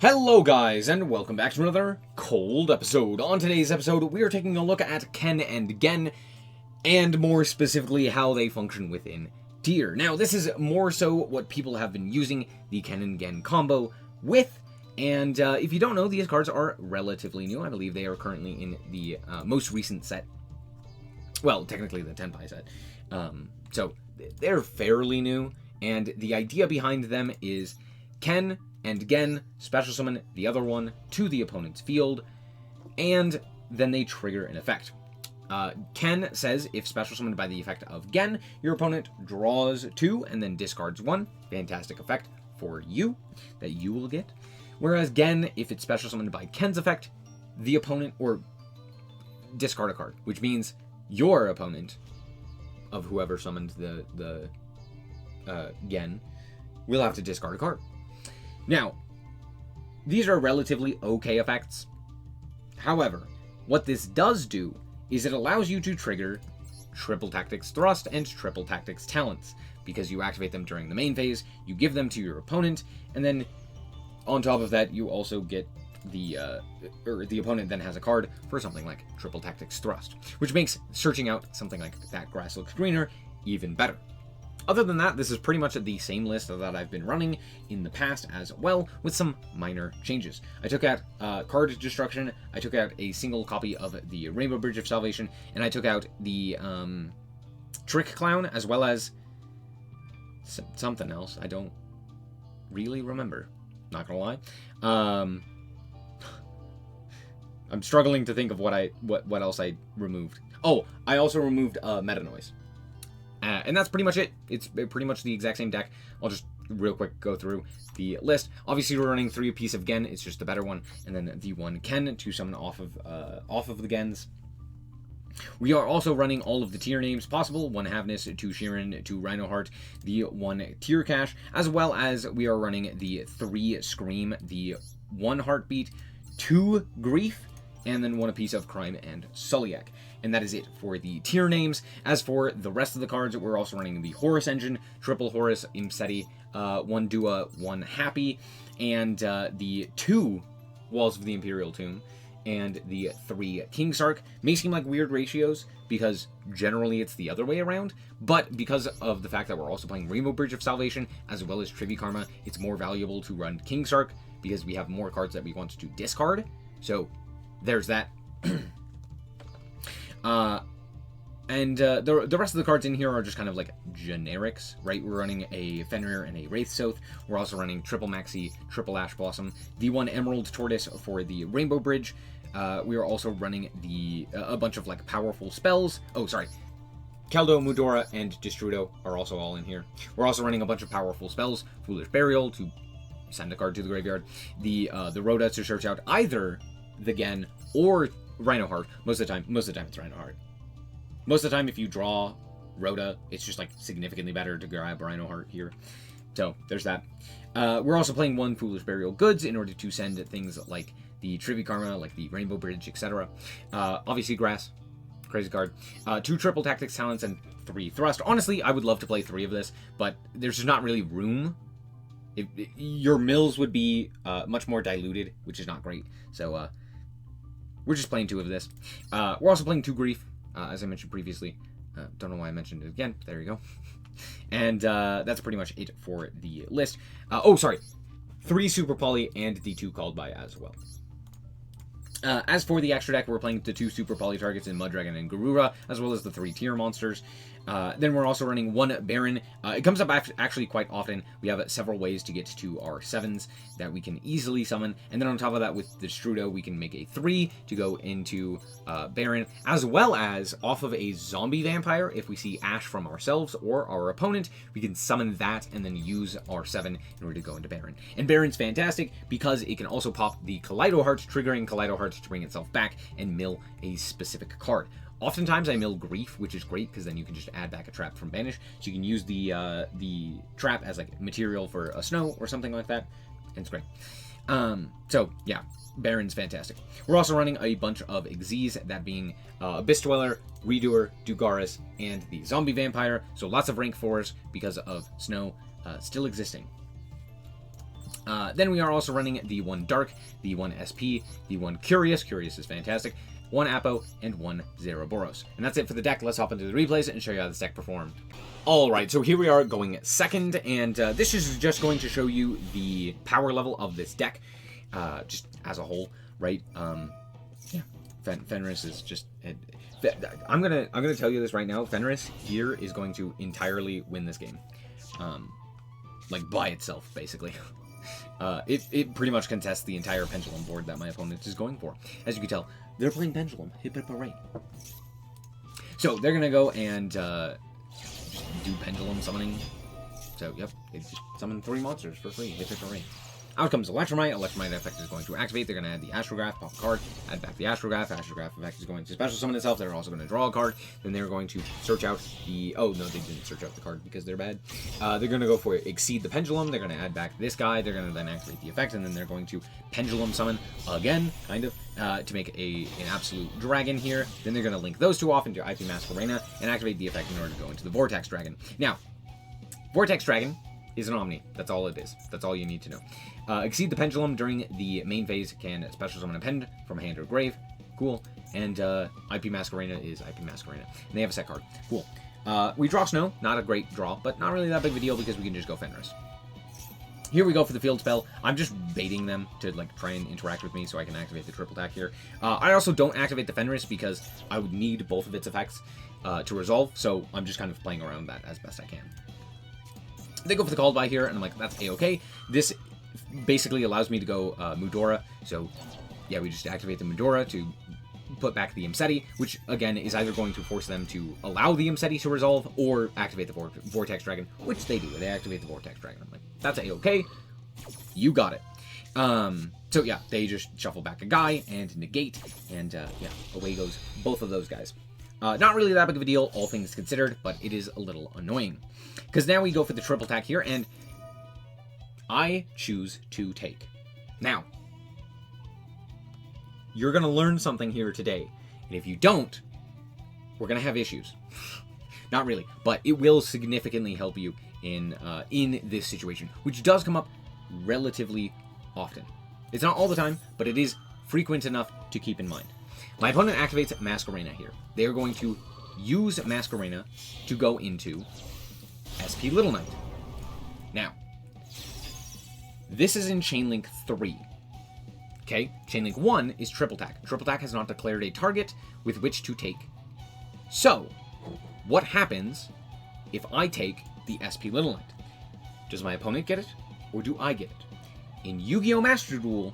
Hello guys, and welcome back to another cold episode. On today's episode, we are taking a look at Ken and Gen, and more specifically, how they function within Tier. Now, this is more so what people have been using the Ken and Gen combo with, and if you don't know, these cards are relatively new. I believe they are currently in the most recent set. Well, technically the Tenpai set. So, they're fairly new, and the idea behind them is Ken and Gen special summon the other one to the opponent's field, and then they trigger an effect. Ken says, if special summoned by the effect of Gen, your opponent draws 2 and then discards 1. Fantastic effect for you that you will get. Whereas Gen, if it's special summoned by Ken's effect, the opponent, or discard a card, which means your opponent of whoever summoned the Gen will have to discard a card. Now, these are relatively okay effects. However, what this does do is it allows you to trigger Triple Tactics Thrust and Triple Tactics Talents, because you activate them during the main phase, you give them to your opponent, and then on top of that, you also get the opponent then has a card for something like Triple Tactics Thrust, which makes searching out something like that grass looks greener even better. Other than that, this is pretty much the same list that I've been running in the past as well, with some minor changes. I took out Card Destruction, I took out a single copy of the Rainbow Bridge of Salvation, and I took out the Trick Clown, as well as something else. I don't really remember, not gonna lie. I'm struggling to think of what else I removed. Oh, I also removed Meta Noise. And that's pretty much it. It's pretty much the exact same deck. I'll just real quick go through the list. Obviously, we're running 3 apiece of Gen. It's just the better one, and then the 1 Ken to summon off of the Gens. We are also running all of the tier names possible: 1 Havness, 2 Sheeran, 2 Rhinoheart, the 1 Tier Cash, as well as we are running the 3 Scream, the 1 Heartbeat, 2 Grief, and then 1 apiece of Crime and Sulliak. And that is it for the tier names. As for the rest of the cards, we're also running the Horus Engine, Triple Horus, Imseti, 1 Dua, 1 Happy, and the 2 Walls of the Imperial Tomb, and the 3 Kingsark. May seem like weird ratios, because generally it's the other way around, but because of the fact that we're also playing Rainbow Bridge of Salvation, as well as Trivy Karma, it's more valuable to run Kingsark, because we have more cards that we want to discard. So, there's that. The rest of the cards in here are just kind of like generics, right? We're running a Fenrir and a Wraithsoth. We're also running Triple Maxi, Triple Ash Blossom, the 1 Emerald Tortoise for the Rainbow Bridge. We are also running a bunch of like powerful spells. Oh, sorry. Kaldo, Mudora, and Destrudo are also all in here. We're also running a bunch of powerful spells. Foolish Burial to send a card to the graveyard. The Rhoda to search out either the Gen or Rhinoheart. Most of the time it's Rhinoheart. Most of the time, if you draw Rhoda, it's just like significantly better to grab Rhinoheart here. So there's that. We're also playing 1 Foolish Burial Goods in order to send things like the Trivy Karma, like the Rainbow Bridge, etc. Obviously Grass, crazy card. 2 Triple Tactics Talents and 3 Thrust. Honestly, I would love to play 3 of this, but there's just not really room. Your mills would be much more diluted, which is not great. So we're just playing 2 of this. We're also playing 2 Grief, as I mentioned previously. Don't know why I mentioned it again. There you go. And that's pretty much it for the list. 3 Super Poly and the 2 Called By as well. As for the extra deck, we're playing the 2 Super Poly targets in Mudragon and Garura, as well as the 3 tier monsters. Then we're also running 1 Baron. It comes up actually quite often. We have several ways to get to our 7s that we can easily summon. And then on top of that, with the Destrudo, we can make a 3 to go into Baron, as well as off of a Zombie Vampire. If we see Ash from ourselves or our opponent, we can summon that and then use our 7 in order to go into Baron. And Baron's fantastic because it can also pop the Kaleido Heart, triggering Kaleido Heart to bring itself back and mill a specific card. Oftentimes I mill Grief, which is great because then you can just add back a trap from Banish. So you can use the trap as like material for a snow or something like that. And it's great. So yeah, Baron's fantastic. We're also running a bunch of Xyz, that being Abyss Dweller, Redoer, Dugaris, and the Zombie Vampire. So lots of rank 4s because of snow still existing. Then we are also running the 1 Dark, the 1 SP, the 1 Curious. Curious is fantastic. 1 Apo, and 1 Zeroboros. And that's it for the deck. Let's hop into the replays and show you how this deck performed. Alright, so here we are going second, and this is just going to show you the power level of this deck, just as a whole, right? Yeah, Fenris is just... I'm gonna tell you this right now. Fenris here is going to entirely win this game. Like, by itself, basically. It pretty much contests the entire Pendulum board that my opponent is going for. As you can tell, they're playing Pendulum. Hip hip hooray. So, they're gonna go and just do Pendulum summoning. So, yep, they just summon 3 monsters for free. Hip hip hooray. Out comes Electromite. Electromite effect is going to activate. They're going to add the Astrograph, pop a card, add back the Astrograph. Astrograph effect is going to special summon itself. They're also going to draw a card. Then they're going to search out the... Oh, no, they didn't search out the card because they're bad. They're going to go for Exceed the Pendulum. They're going to add back this guy. They're going to then activate the effect, and then they're going to Pendulum summon again, kind of, to make an absolute dragon here. Then they're going to link those 2 off into IP Masquerena and activate the effect in order to go into the Vortex Dragon. Now, Vortex Dragon is an Omni. That's all it is. That's all you need to know. Exceed the Pendulum during the main phase can special summon a Pend from a hand or grave. Cool. And IP Masquerena is IP Masquerena. And they have a set card. Cool. We draw Snow. Not a great draw, but not really that big of a deal because we can just go Fenris. Here we go for the field spell. I'm just baiting them to like try and interact with me so I can activate the triple attack here. I also don't activate the Fenris because I would need both of its effects to resolve, so I'm just kind of playing around that as best I can. They go for the called by here, and I'm like, that's a-okay. This basically allows me to go Mudora, so yeah, we just activate the Mudora to put back the Imseti, which again is either going to force them to allow the Imseti to resolve or activate the Vortex Dragon, which they do. They activate the Vortex Dragon. I'm like, that's a-okay. You got it. So yeah, they just shuffle back a guy and negate, and yeah, away goes both of those guys. Not really that big of a deal, all things considered, but it is a little annoying. Because now we go for the triple attack here, and I choose to take. Now, you're going to learn something here today, and if you don't, we're going to have issues. Not really, but it will significantly help you in this situation, which does come up relatively often. It's not all the time, but it is frequent enough to keep in mind. My opponent activates Masquerena here. They are going to use Masquerena to go into SP Little Knight. Now, this is in Chainlink 3. Okay? Chainlink 1 is Triple Attack. Triple Attack has not declared a target with which to take. So, what happens if I take the SP Little Knight? Does my opponent get it, or do I get it? In Yu-Gi-Oh! Master Duel,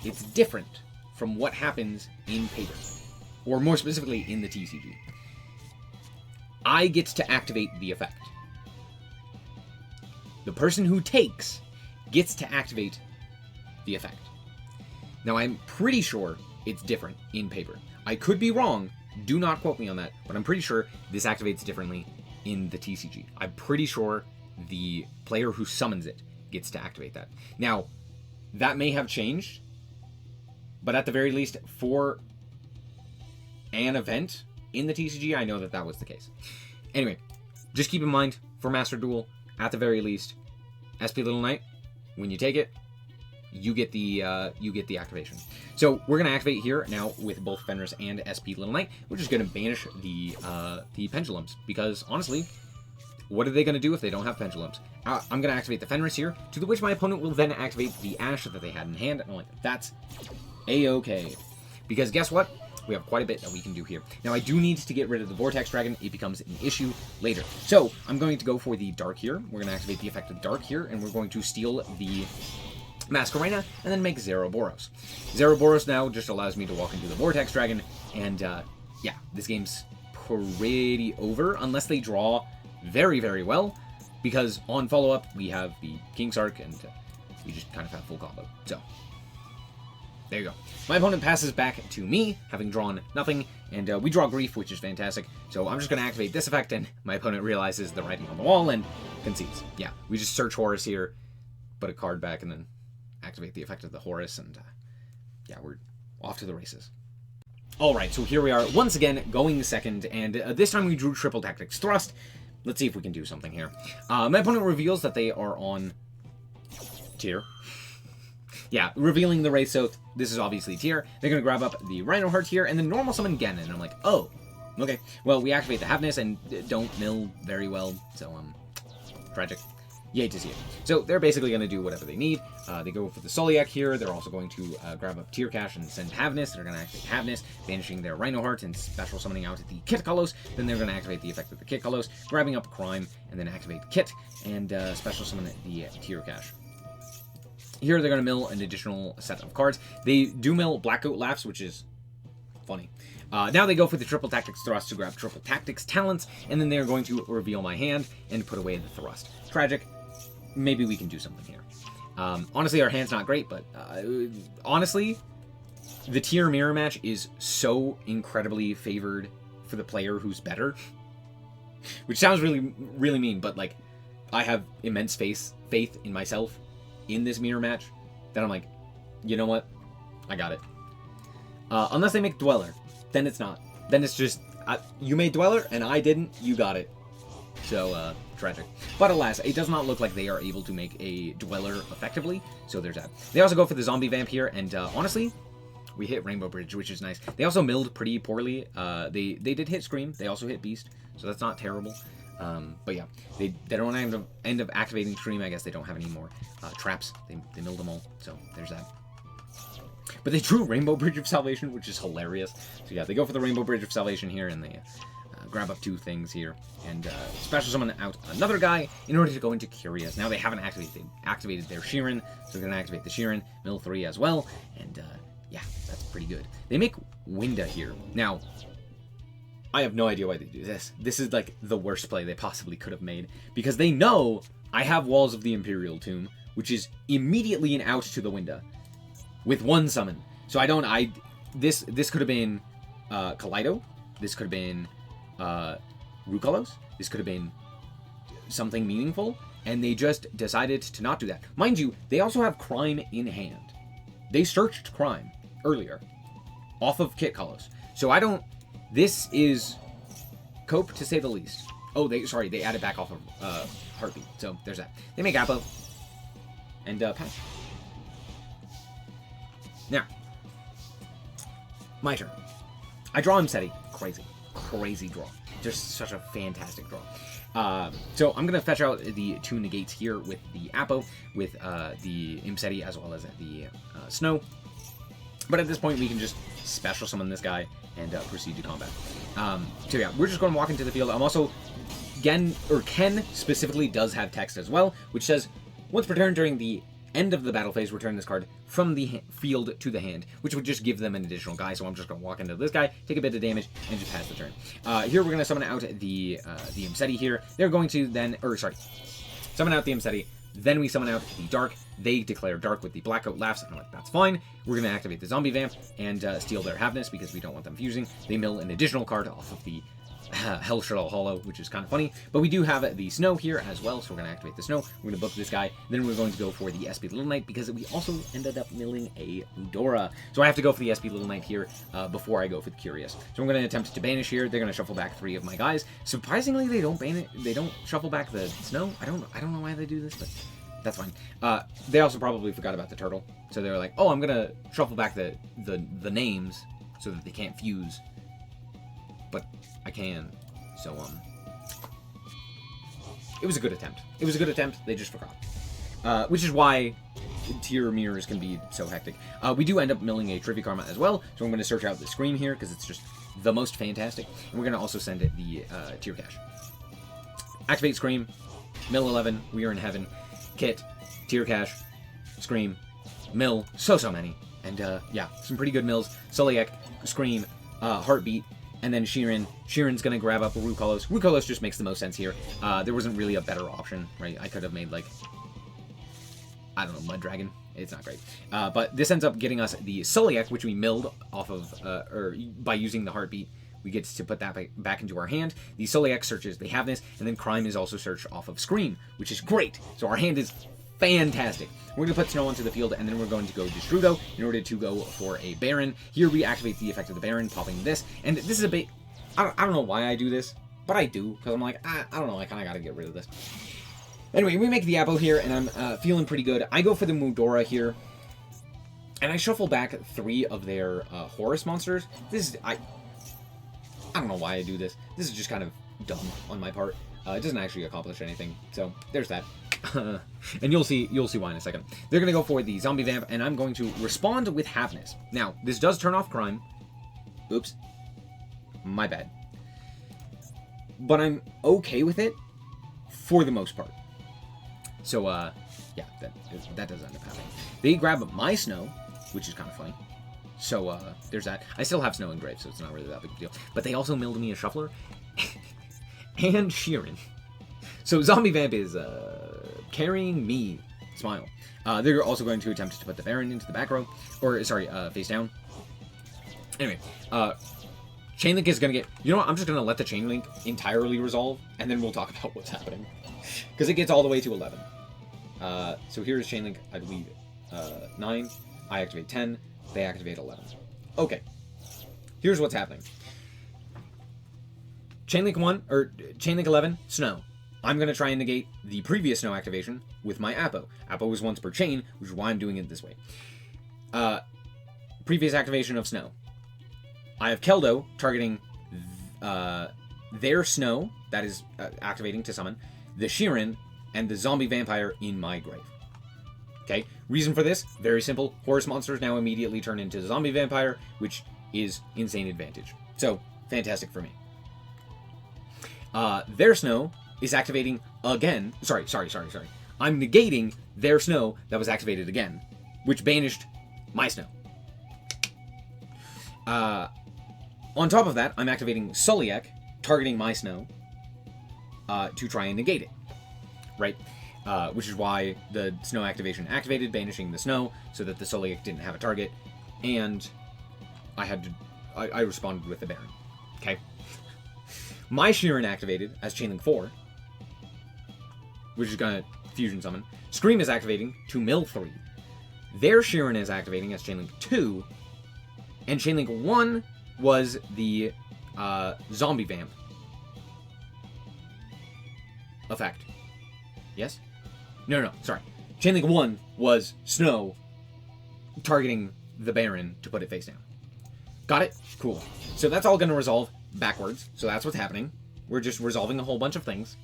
it's different from what happens in paper, or more specifically in the TCG. I get to activate the effect. The person who takes gets to activate the effect. Now, I'm pretty sure it's different in paper. I could be wrong, do not quote me on that, but I'm pretty sure this activates differently in the TCG. I'm pretty sure the player who summons it gets to activate that. Now, that may have changed, but at the very least, for an event in the TCG, I know that that was the case. Anyway, just keep in mind, for Master Duel, at the very least, SP Little Knight, when you take it, you get the activation. So we're gonna activate here now with both Fenris and SP Little Knight. We're just gonna banish the pendulums because honestly, what are they gonna do if they don't have pendulums? I'm gonna activate the Fenris here, to which my opponent will then activate the Ash that they had in hand. And I'm like, that's a-okay, because guess what? We have quite a bit that we can do here. Now, I do need to get rid of the Vortex Dragon. It becomes an issue later. So, I'm going to go for the Dark here. We're going to activate the effect of Dark here, and we're going to steal the Masquerena, and then make Zeroboros. Zeroboros now just allows me to walk into the Vortex Dragon, and yeah, this game's pretty over, unless they draw very, very well, because on follow-up, we have the King's Arc, and we just kind of have full combo. So, there you go. My opponent passes back to me, having drawn nothing, and we draw Grief, which is fantastic. So I'm just going to activate this effect, and my opponent realizes the writing on the wall and concedes. Yeah, we just search Horus here, put a card back, and then activate the effect of the Horus, and yeah, we're off to the races. Alright, so here we are, once again, going second, and this time we drew Triple Tactics Thrust. Let's see if we can do something here. My opponent reveals that they are on Tear. Yeah, revealing the Wraith Soth. This is obviously Tear. They're going to grab up the Rhino Heart here, and then normal summon Gen, and I'm like, oh, okay. Well, we activate the Happiness, and don't mill very well, so, tragic. You hate to see it. So they're basically going to do whatever they need. They go for the SnowiKs here. They're also going to grab up Tear Cash and send Happiness. They're going to activate Happiness, banishing their Rhino Heart and special summoning out the Kit Kalos. Then they're going to activate the effect of the Kit Kalos, grabbing up Crime, and then activate Kit, and special summon the Tear Cash. Here they're going to mill an additional set of cards. They do mill Black Goat Laughs, which is funny. Now they go for the Triple Tactics Thrust to grab Triple Tactics Talents, and then they're going to reveal my hand and put away the Thrust. Tragic. Maybe we can do something here. Honestly, our hand's not great, but honestly, the Tier Mirror match is so incredibly favored for the player who's better. Which sounds really, really mean, but like, I have immense faith in myself in this mirror match that I'm like, you know what? I got it. Unless they make Dweller, then it's not. Then it's just, you made Dweller and I didn't, you got it. So, tragic. But alas, it does not look like they are able to make a Dweller effectively, so there's that. They also go for the Zombie Vamp here, and honestly, we hit Rainbow Bridge, which is nice. They also milled pretty poorly. They did hit Scream. They also hit Beast, so that's not terrible. But yeah, they don't end up activating Scream. I guess they don't have any more traps. They milled them all, so there's that. But they drew Rainbow Bridge of Salvation, which is hilarious. So yeah, they go for the Rainbow Bridge of Salvation here, and they grab up 2 things here, and special summon out another guy in order to go into Curious. Now they haven't activated their Sheeran, so they're going to activate the Sheeran, mill 3 as well, and yeah, that's pretty good. They make Winda here. Now, I have no idea why they do this. This is like the worst play they possibly could have made, because they know I have Walls of the Imperial Tomb, which is immediately an out to the Winda, with 1 summon. So this could have been Kaleido, this could have been Rukalos, this could have been something meaningful, and they just decided to not do that. Mind you, they also have Crime in hand. They searched Crime earlier off of Kit Kalos. So this is cope to say the least. Oh, they added back off of Heartbeat, so there's that. They make Appo and pass. Now, my turn. I draw Imseti. Crazy draw. Just such a fantastic draw. So I'm going to fetch out the 2 negates here with the Appo, with the Imseti, as well as the Snow. But at this point, we can just special summon this guy and proceed to combat. So yeah, we're just going to walk into the field. I'm also, Ken specifically does have text as well, which says, once per turn during the end of the battle phase, return this card from the field to the hand, which would just give them an additional guy. So I'm just going to walk into this guy, take a bit of damage, and just pass the turn. Here we're going to summon out the Imseti here. They're going to then, summon out the Imseti. Then we summon out the Dark. They declare Dark with the Black Goat Laughs. I'm like, that's fine. We're going to activate the Zombie Vamp and steal their Happiness because we don't want them fusing. They mill an additional card off of the Hell Shuttle Hollow, which is kind of funny. But we do have the Snow here as well, so we're going to activate the Snow. We're going to book this guy. Then we're going to go for the SP Little Knight because we also ended up milling a Eudora. So I have to go for the SP Little Knight here before I go for the Curious. So I'm going to attempt to banish here. They're going to shuffle back 3 of my guys. Surprisingly, they don't shuffle back the Snow. I don't know why they do this, but that's fine. They also probably forgot about the turtle. So they're like, oh, I'm going to shuffle back the names so that they can't fuse. But I can. So, it was a good attempt. They just forgot. Which is why tier mirrors can be so hectic. We do end up milling a Trivia Karma as well, so I'm going to search out the Scream here, because it's just the most fantastic. And we're going to also send it the Tier Cash. Activate Scream, mill 11, we are in heaven. Kit, Tier Cash, Scream, mill, so many. And, yeah, some pretty good mills. SnowiKs, Scream, Heartbeat, and then Sheeran. Sheeran's going to grab up Rukalos. Rukalos just makes the most sense here. There wasn't really a better option, right? I could have made, like, I don't know, Mud Dragon. It's not great. But this ends up getting us the SnowiKs, which we milled off of, or by using the Heartbeat. We get to put that back into our hand. The SnowiKs searches the Happiness, and then Crime is also searched off of Scream, which is great. So our hand is fantastic. We're going to put Snow onto the field, and then we're going to go Destrudo in order to go for a Baron. Here we activate the effect of the Baron, popping this. And this is a bit... I don't know why I do this, but I do, because I'm like, I don't know, I kind of got to get rid of this. Anyway, we make the Apo here, and I'm feeling pretty good. I go for the Mudora here, and I shuffle back 3 of their Horus monsters. This is... I don't know why I do this. This is just kind of dumb on my part. It doesn't actually accomplish anything, so there's that. And you'll see why in a second. They're going to go for the Zombie Vamp, and I'm going to respond with Happiness. Now, this does turn off Crime. Oops. My bad. But I'm okay with it for the most part. So, yeah, that does end up happening. They grab my Snow, which is kind of funny. So, there's that. I still have Snow and Grave, so it's not really that big of a deal. But they also milled me a Shuffler and Sheeran. So, Zombie Vamp is carrying me. Smile. They're also going to attempt to put the Baron into the back row. Or, sorry, face down. Anyway, Chainlink is going to get... You know what? I'm just going to let the Chainlink entirely resolve, and then we'll talk about what's happening. Because it gets all the way to 11. So here's Chainlink, I believe, 9. I activate 10. They activate 11. Okay. Here's what's happening. Chainlink 1, or Chainlink 11, Snow. I'm going to try and negate the previous Snow activation with my Apo. Apo was once per chain, which is why I'm doing it this way. Previous activation of Snow. I have Keldo targeting their Snow, that is activating to summon, the Sheeran, and the Zombie Vampire in my grave. Okay, reason for this, very simple. Horus monsters now immediately turn into Zombie Vampire, which is insane advantage. So, fantastic for me. Their Snow is activating again. Sorry. I'm negating their Snow that was activated again, which banished my Snow. On top of that, I'm activating SnowiKs, targeting my Snow, to try and negate it. Right? Which is why the Snow activation activated, banishing the Snow, so that the SnowiKs didn't have a target, and I responded with the Baron. Okay? My Sheeran activated as Chainlink 4, which is gonna fusion summon. Scream is activating to mill 3. Their Sheeran is activating as Chainlink 2, and Chainlink 1 was the Zombie Vamp effect. Yes? No, sorry. Chainlink 1 was Snow targeting the Baron to put it face down. Got it? Cool. So that's all going to resolve backwards. So that's what's happening. We're just resolving a whole bunch of things.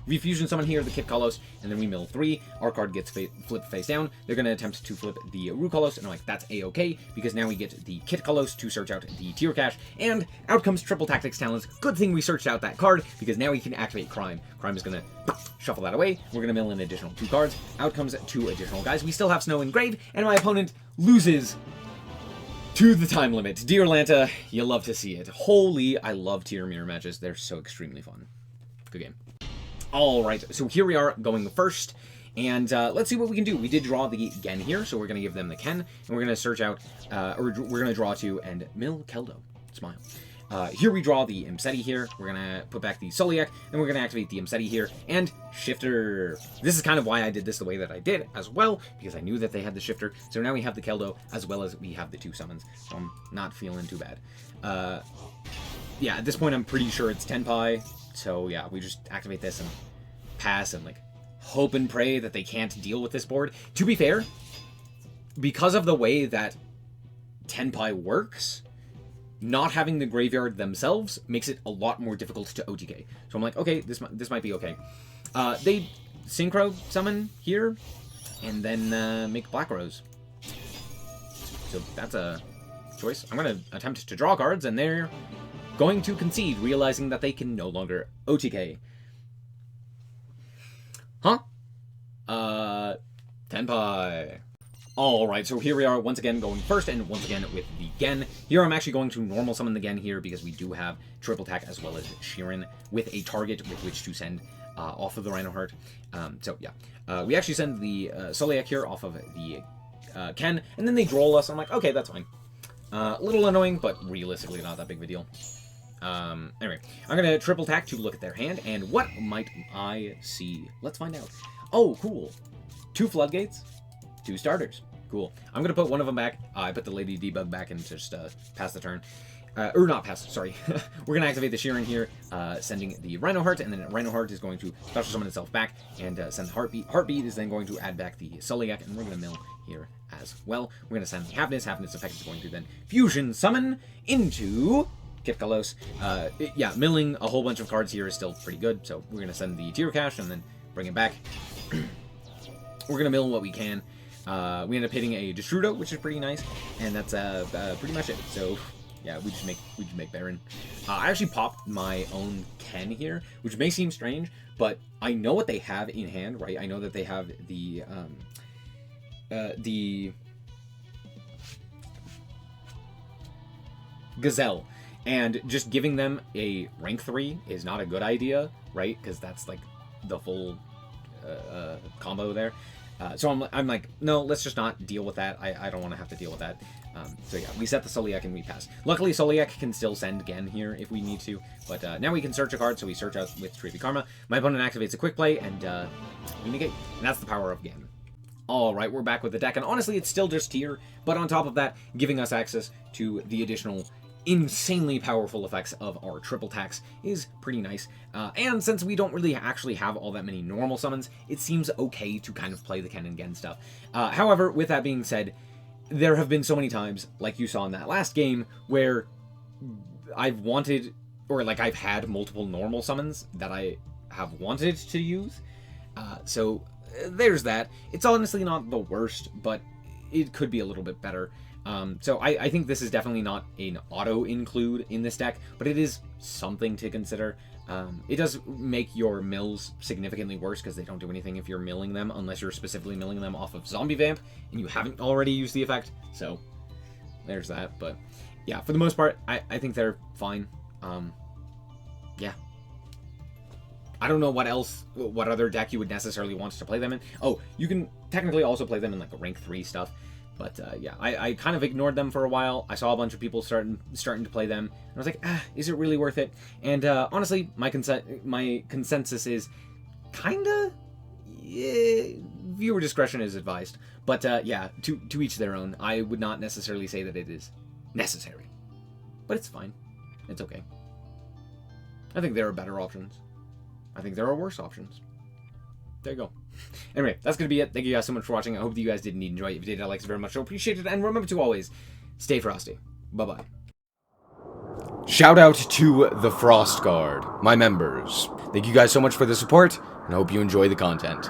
We fusion summon here the Kit Kalos, and then we mill 3. Our card gets flipped face down. They're going to attempt to flip the Ru Kalos, and I'm like, that's a-okay, because now we get the Kit Kalos to search out the Tier Cache, and out comes Triple Tactics Talents. Good thing we searched out that card, because now we can activate Crime. Crime is going to shuffle that away. We're going to mill an additional 2 cards. Out comes 2 additional guys. We still have Snow and Grave, and my opponent loses to the time limit. Dear Lanta, you love to see it. Holy, I love tier mirror matches. They're so extremely fun. Good game. Alright, so here we are going first, and let's see what we can do. We did draw the Gen here, so we're going to give them the Ken, and we're going to search out, or we're going to draw 2 and mill Keldo. Smile. Here we draw the Imseti here, we're going to put back the SnowiKs, and we're going to activate the Imseti here, and Shifter. This is kind of why I did this the way that I did as well, because I knew that they had the Shifter, so now we have the Keldo, as well as we have the 2 summons, so I'm not feeling too bad. Yeah, at this point I'm pretty sure it's Tenpai, so yeah, we just activate this and pass and like hope and pray that they can't deal with this board. To be fair, because of the way that Tenpai works, not having the graveyard themselves makes it a lot more difficult to OTK. So I'm like, okay, this might be okay. They Synchro summon here, and then make Black Rose. So that's a choice. I'm going to attempt to draw cards, and they're going to concede, realizing that they can no longer OTK. Huh? Tenpai. Alright, so here we are once again going first, and once again with the Gen. Here I'm actually going to normal summon the Gen here, because we do have triple attack as well as Sheeran with a target with which to send off of the Rhino Heart. So yeah. We actually send the SnowiKs here off of the Ken, and then they droll us. I'm like, okay, that's fine. A little annoying, but realistically not that big of a deal. Anyway, I'm going to triple attack to look at their hand, and what might I see? Let's find out. Oh, cool. 2 Floodgates, 2 starters. Cool. I'm going to put one of them back. I put the Lady Debug back and just pass the turn. or not pass, sorry. We're going to activate the Sheeran here, sending the Rhino Heart, and then Rhino Heart is going to special summon itself back and send the Heartbeat. Heartbeat is then going to add back the SnowiKs, and we're going to mill here as well. We're going to send the Havness. Havness effect is going to then fusion summon into Kifkalos. Yeah, milling a whole bunch of cards here is still pretty good, so we're going to send the Tear Cash and then bring it back. We're going to mill what we can. We end up hitting a Destrudo, which is pretty nice, and that's pretty much it. So yeah, we just make Baron. I actually popped my own Ken here, which may seem strange, but I know what they have in hand, right? I know that they have the Gazelle, and just giving them a rank 3 is not a good idea, right? Because that's like the full combo there. So I'm like, no, let's just not deal with that. I don't want to have to deal with that. So yeah, we set the SnowiKs and we pass. Luckily, SnowiKs can still send Gen here if we need to, but now we can search a card, so we search out with Tree of Karma. My opponent activates a quick play, and we negate. And that's the power of Gen. Alright, we're back with the deck, and honestly, it's still just tier, but on top of that, giving us access to the additional insanely powerful effects of our triple tax is pretty nice. And since we don't really actually have all that many normal summons, it seems okay to kind of play the Ken and Gen stuff. However, with that being said, there have been so many times, like you saw in that last game, where I've wanted, or like I've had multiple normal summons that I have wanted to use. So there's that. It's honestly not the worst, but it could be a little bit better. So I think this is definitely not an auto-include in this deck, but it is something to consider. It does make your mills significantly worse because they don't do anything if you're milling them, unless you're specifically milling them off of Zombie Vamp, and you haven't already used the effect. So there's that, but yeah, for the most part, I think they're fine. Yeah. I don't know what other deck you would necessarily want to play them in. Oh, you can technically also play them in like the rank 3 stuff. But yeah, I kind of ignored them for a while. I saw a bunch of people starting to play them, and I was like, is it really worth it? And honestly, my consensus is kinda, yeah, viewer discretion is advised. But yeah, to each their own. I would not necessarily say that it is necessary, but it's fine. It's okay. I think there are better options. I think there are worse options. There you go. Anyway, that's going to be it. Thank you guys so much for watching. I hope that you guys did indeed enjoy it. If you did, I like it very much. So appreciate it. And remember to always stay frosty. Bye-bye. Shout out to the Frost Guard, my members. Thank you guys so much for the support, and I hope you enjoy the content.